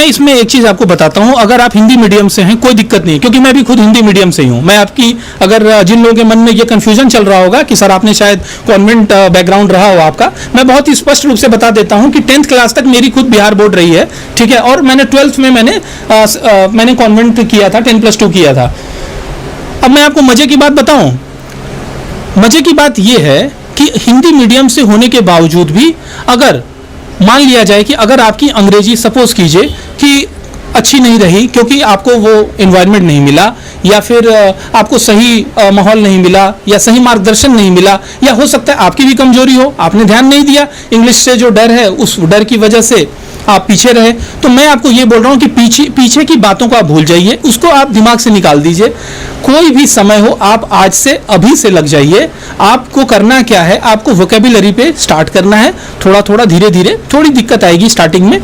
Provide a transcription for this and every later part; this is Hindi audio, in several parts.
इसमें एक चीज आपको बताता हूं, अगर आप हिंदी मीडियम से हैं कोई दिक्कत नहीं, क्योंकि मैं भी खुद हिंदी मीडियम से ही हूं। मैं आपकी, अगर जिन लोगों के मन में ये कंफ्यूजन चल रहा होगा कि सर आपने शायद कॉन्वेंट बैकग्राउंड रहा हो आपका, मैं बहुत ही स्पष्ट रूप से बता देता हूं कि 10th क्लास तक मेरी खुद बिहार बोर्ड रही है, ठीक है, और मैंने 12th में मैंने कॉन्वेंट किया था, 10+2 किया था। अब मैं आपको मजे की बात बताऊं, मजे की बात यह है कि हिंदी मीडियम से होने के बावजूद भी अगर मान लिया जाए कि अगर आपकी अंग्रेजी सपोज कीजिए कि अच्छी नहीं रही क्योंकि आपको वो एनवायरनमेंट नहीं मिला, या फिर आपको सही माहौल नहीं मिला, या सही मार्गदर्शन नहीं मिला, या हो सकता है आपकी भी कमजोरी हो, आपने ध्यान नहीं दिया, इंग्लिश से जो डर है उस डर की वजह से आप पीछे रहे, तो मैं आपको ये बोल रहा हूँ कि पीछे की बातों को आप भूल जाइए, उसको आप दिमाग से निकाल दीजिए। कोई भी समय हो, आप आज से अभी से लग जाइए। आपको करना क्या है, आपको वोकेबुलरी पे स्टार्ट करना है, थोड़ा थोड़ा धीरे धीरे, थोड़ी दिक्कत आएगी स्टार्टिंग में।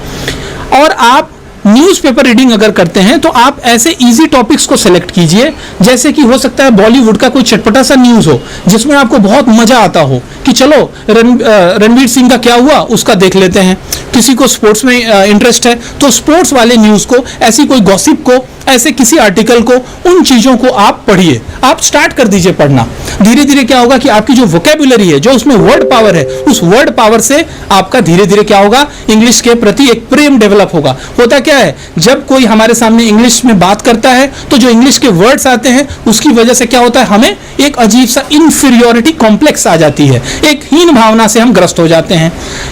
और आप न्यूज़पेपर रीडिंग अगर करते हैं तो आप ऐसे इजी टॉपिक्स को सेलेक्ट कीजिए, जैसे कि हो सकता है बॉलीवुड का कोई चटपटा सा न्यूज़ हो जिसमें आपको बहुत मजा आता हो कि चलो रणवीर सिंह का क्या हुआ उसका देख लेते हैं। किसी को स्पोर्ट्स में इंटरेस्ट है तो स्पोर्ट्स वाले न्यूज़ को, ऐसी कोई गॉसिप को, ऐसे किसी आर्टिकल को, उन चीज़ों को आप पढ़िए, आप स्टार्ट कर दीजिए पढ़ना। धीरे धीरे क्या होगा कि आपकी जो वोकेबुलरी है, जो उसमें वर्ड पावर है, उस वर्ड पावर से आपका धीरे धीरे क्या होगा, इंग्लिश के प्रति एक प्रेम डेवलप होगा। होता क्या है, जब कोई हमारे सामने इंग्लिश में बात करता है तो जो इंग्लिश के वर्ड्स आते हैं उसकी वजह से क्या होता है, हमें एक अजीब सा इंफीरियोरिटी कॉम्प्लेक्स आ जाती है, एक हीन भावना से हम ग्रस्त हो जाते हैं।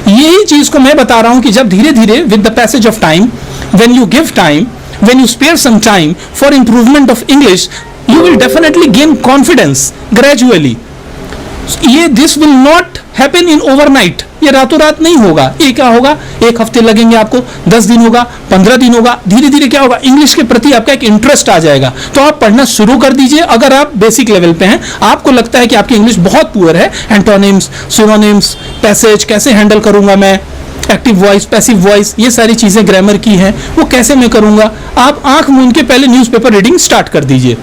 यही चीज को मैं बता रहा हूं कि जब धीरे धीरे with the passage of time, when you give time, when you spare some time for improvement of English, you will definitely gain confidence gradually. ये this will not happen in overnight, ये रातों रात नहीं होगा। ये क्या होगा, 1 हफ्ते लगेंगे आपको, 10 दिन होगा, 15 दिन होगा, धीरे धीरे क्या होगा, इंग्लिश के प्रति आपका एक इंटरेस्ट आ जाएगा। तो आप पढ़ना शुरू कर दीजिए। अगर आप बेसिक लेवल पे हैं, आपको लगता है कि आपकी इंग्लिश बहुत पुअर है, एंटोनिम्स, सिनोनिम्स, पैसेज कैसे हैंडल करूंगा मैं, एक्टिव वॉइस, पैसिव वॉइस, ये सारी चीजें ग्रामर की हैं, वो कैसे मैं करूंगा, आप आंख मूंद के पहले न्यूज़पेपर रीडिंग स्टार्ट कर दीजिए।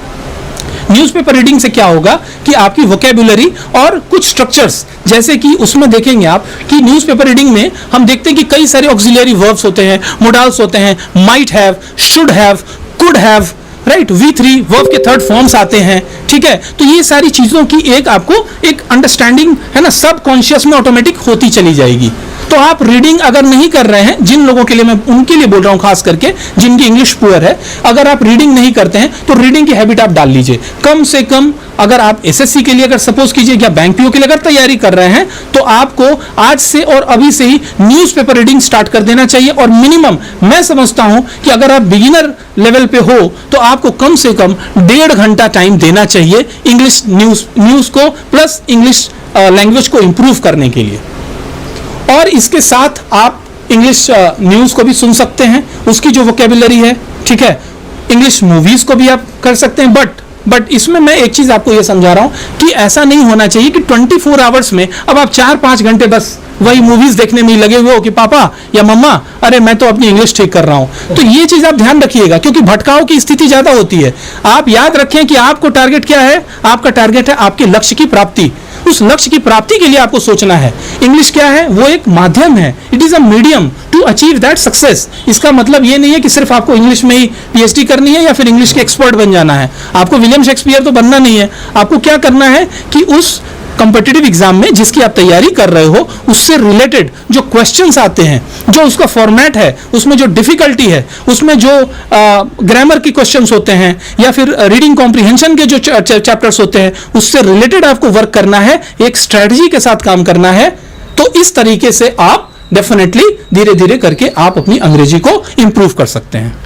न्यूज़पेपर रीडिंग से क्या होगा कि आपकी वोकेबुलरी और कुछ स्ट्रक्चर्स, जैसे कि उसमें देखेंगे आप कि न्यूज़पेपर रीडिंग में हम देखते हैं कि कई सारे ऑक्सिलरी वर्ब्स होते हैं, मोडाल्स होते हैं, might have, should have, could have, right, V3 verb के 3rd फॉर्म्स आते हैं, ठीक है। तो ये सारी चीजों की एक आपको एक अंडरस्टैंडिंग है ना, सबकॉन्शियस में ऑटोमेटिक होती चली जाएगी। तो आप रीडिंग अगर नहीं कर रहे हैं, जिन लोगों के लिए मैं उनके लिए बोल रहा हूं, खास करके जिनकी इंग्लिश पुअर है, अगर आप रीडिंग नहीं करते हैं तो रीडिंग की हैबिट आप डाल लीजिए। कम से कम अगर आप एसएससी के लिए अगर सपोज कीजिए या बैंक पीओ के लिए अगर तैयारी कर रहे हैं तो आपको आज से और अभी से ही न्यूज़पेपर रीडिंग स्टार्ट कर देना चाहिए। और मिनिमम मैं समझता हूं कि अगर आप बिगिनर लेवल पे हो तो आपको कम से कम 1.5 घंटा टाइम देना चाहिए इंग्लिश न्यूज को प्लस इंग्लिश लैंग्वेज को इंप्रूव करने के लिए। और इसके साथ आप इंग्लिश न्यूज़ को भी सुन सकते हैं, उसकी जो वोकेबुलरी है, ठीक है। इंग्लिश मूवीज़ को भी आप कर सकते हैं, बट इसमें मैं एक चीज़ आपको ये समझा रहा हूँ कि ऐसा नहीं होना चाहिए कि 24 आवर्स में अब आप 4-5 घंटे बस वही मूवीज़ देखने में ही लगे हुए हो कि पापा या मम्मा, अरे मैं तो अपनी इंग्लिश ठीक कर रहा हूँ। तो ये चीज़ आप ध्यान रखिएगा, क्योंकि भटकाव की स्थिति ज़्यादा होती है। आप याद रखें कि आपको टारगेट क्या है, आपका टारगेट है आपके लक्ष्य की प्राप्ति। उस लक्ष्य की प्राप्ति के लिए आपको सोचना है। इंग्लिश क्या है, वो एक माध्यम है, it is a medium to achieve that success. इसका मतलब ये नहीं है कि सिर्फ आपको इंग्लिश में ही पीएचडी करनी है या फिर इंग्लिश के एक्सपर्ट बन जाना है। आपको विलियम शेक्सपियर तो बनना नहीं है। आपको क्या करना है कि उस कॉम्पिटिटिव एग्जाम में जिसकी आप तैयारी कर रहे हो उससे रिलेटेड जो क्वेश्चंस आते हैं, जो उसका फॉर्मेट है, उसमें जो डिफिकल्टी है, उसमें जो ग्रामर के क्वेश्चंस होते हैं या फिर रीडिंग कॉम्प्रिहेंशन के जो चैप्टर्स होते हैं, उससे रिलेटेड आपको वर्क करना है, एक स्ट्रेटजी के साथ काम करना है। तो इस तरीके से आप डेफिनेटली धीरे धीरे करके आप अपनी अंग्रेजी को इंप्रूव कर सकते हैं।